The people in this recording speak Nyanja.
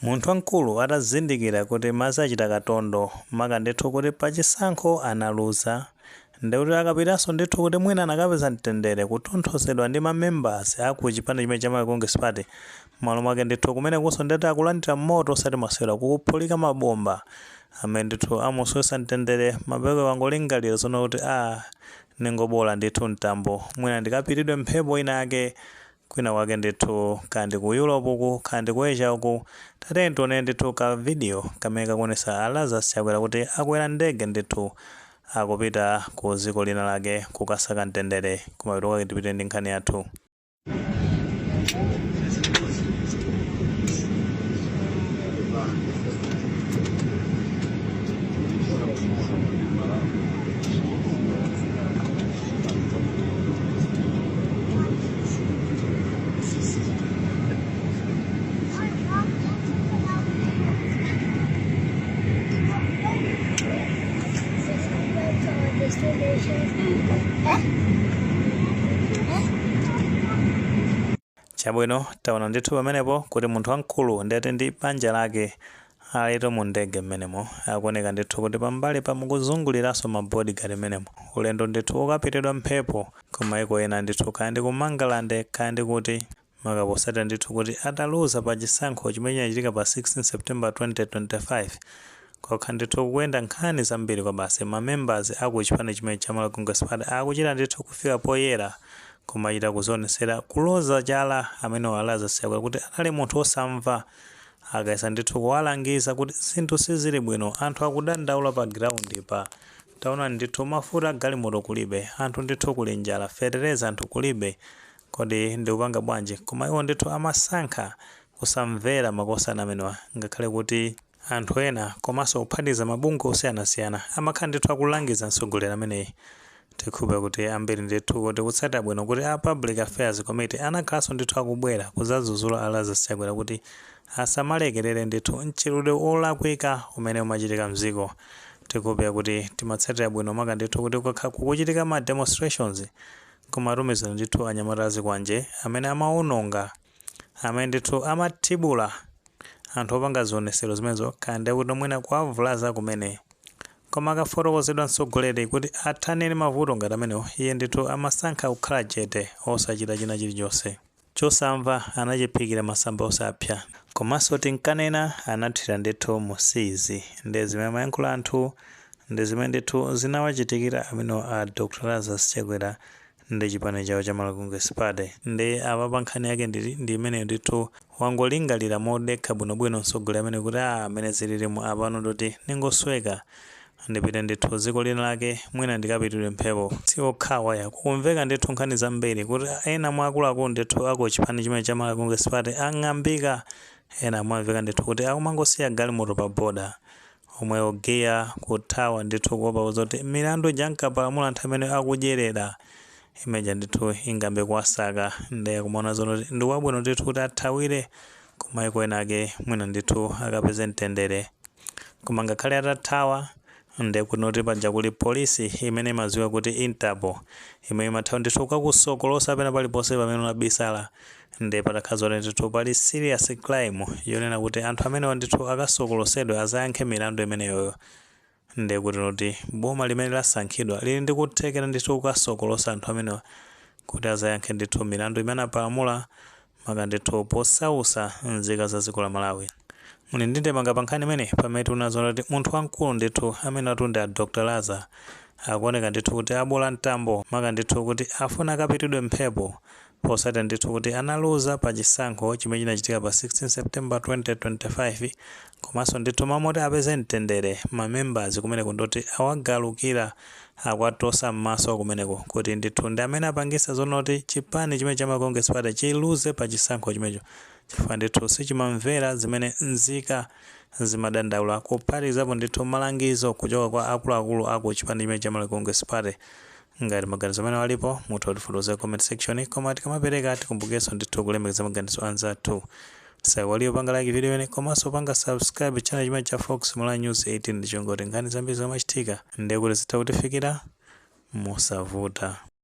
Munthu wamkulu atazindikira kuti madzi achita katondo maka ndithu kuti pachisankho analuza ndikuti akapitanso ndithu kuti mwina anakapeza mtendere kutonthozedwa ndi mamembers aku chipani chimene cha Congress Party malo mwake ndithu kumene kunso ndeti akulandira moto osati masewera kukuphulika mabomba amene ndithu amusowesa mtendere mapeko wangolingalira zono kuti ningobola ndithu mtambo mwina ndikapiridwe mphepo ina yake kwina wake ndithu kandi ku Europe uku kandi ku Asia uku tate tione ndithu ka video kamene kakuonesa Lazarus Chakwera kuti akwera ndege ndithu akupita ku dziko lina lake kukasaka mtendere kumapeto kwake tipite ndi nkhani yathu. Chabwino taona ndithu pamenepo kuti munthu wamkulu ndete ndi banja lake alito mu ndege mmenemo akuoneka ndithu kuti pambali pamukuzunguliranso mabodyguard mmenemo ulendo ndithu ukapitidwa mphepo kumaiko ena ndithu kandi ku Mangalande kandi kuti makaposata ndithu kuti ataluza pa chisankho chimene chinachitika pa 16 September 2025 kokha ndithu kuyenda nkhani zambiri kwa basi mamembers aku chipani chimene cha Congress Party akuchita ndithu kufika poyera kumachita kuzonesera kuloza chala amene Lazarus Chakwera kuti anali munthu osamva akaisa ndithu kuwalangiza kuti zinthu sizili bwino anthu akudandaula pa ground pa taona ndithu mafuta galimoto kulibe anthu ndithu kuli njala fertilizer anthu kulibe kodi ndikupanga bwanji koma iwo ndithu amasankha kusamvera makosana amenewa ngakhale kuti anthu ena komanso kuphatiza mabungwe osiyanasiyana amakhala ndithu akulangiza mtsogoleri ameneyi tikhupa kuti ambiri ndithu kuti kutsata bwino kuti a Public Affairs Committee anakhalanso ndithu akubwera kuzazuzula Lazarus Chakwera kuti asamalekerere ndithu mchitidwe olakwika umene umachitika mdziko tikhupa kuti timatsatira bwino maka ndithu kuti kukuchitika ma demonstrations kumatumizira ndithu anyamata kwanje amene amawononga amene ndithu amathibula anthu opanga zionesero zimenezo kandi kuti mwina kuavulaza kumene koma akafotokozedwa mtsogoleri kuti athaneni mavuto ngati amenewo iye ndithu amasankha kukhala chete osachita china chilichonse chosamva anachiphikira masamba osapsa komanso tinkanena anathira ndithu musizi ndi zimene amayankhula anthu ndi zimene ndithu zinawachitikira amene a Dr. Lazarus Chakwera ndi chipani chawo cha Congress Party ndi apa nkhani yake ndi imene ndithu wangolingalira modekha bwinobwino mtsogoleri amene kuti amene zililimu apano ndoti ningosweka ndipite ndithu dziko lina lake mwina ndikapitidwe mphepo siokhawa yakumveka ndithu nkhani zambiri kuti ena mwa akuluakulu ndithu ako chipani chimene cha Congress Party ang'ambika ena mwamveka ndithu kuti akumangosiya galimoto pa boda omwe ogeya kuthawa ndithu kuopa kuti milandu jankapalamula anthu amene akudyerera imeja ndithu ingambe kuwasaka ndi kumaona zono ndi wabwino ndithu kuti athawire kumaiko ena ake mwina ndithu akapeze mtendere koma ngakhale atathawa ndi kunoti paja kuli polisi imene imadziwa kuti Interpol imene imathawa ndithu kukusokolosa pena paliponse pamene unabisala ndi patakhaza ndithu pali serious crime yonena kuti anthu amene ndithu akasokolosedwe azayankhe milandu imeneyoyo ndi kuti noti boma limene lasankhidwa lili ndi kuthekera ndithu kukasokolosa anthu amenewa kuti azayankhe ndithu milandu imene apalamula maka ndithu posausa nzika za dziko la Malawi. Muni ndinde manga pankhani imene pamene tiunazoona kuti munthu wamkulu ndithu amene atunda Dr. Lazarus akuoneka ndithu kuti abola mtambo maka ndithu kuti afuna akapitidwe mphepo posati ndithu kuti analuza pa chisankho chimene chinachitika pa 16 September 2025 komanso ndithu mamoti apeze mtendere mamembers kumeneko ndoti awagalukira akwatosa m'maso kumeneko kuti ndithu ndi amene apangisa zonoti chipani chimene cha Congress Party chiluze pa chisankho chimenecho chifukwa ndithu sichimamvera zimene nzika zimadandaula kuphatikizapo ndithu malangizo kuchoka kwa akuluakulu aku chipani chimene cha Congress Party. Ngati maganizo amene walipo mutha kutifotokozera comment section koma tikamapereka tikumbukenso ndithu kulemekeza maganizo anzathu saiwaliyo panga like video ine komanso panga subscribe channel chimene cha Fox Malawi News 18 ndichongoti nkhani zambiri zomachitika ndi kuti zitha kutifikira mosavuta.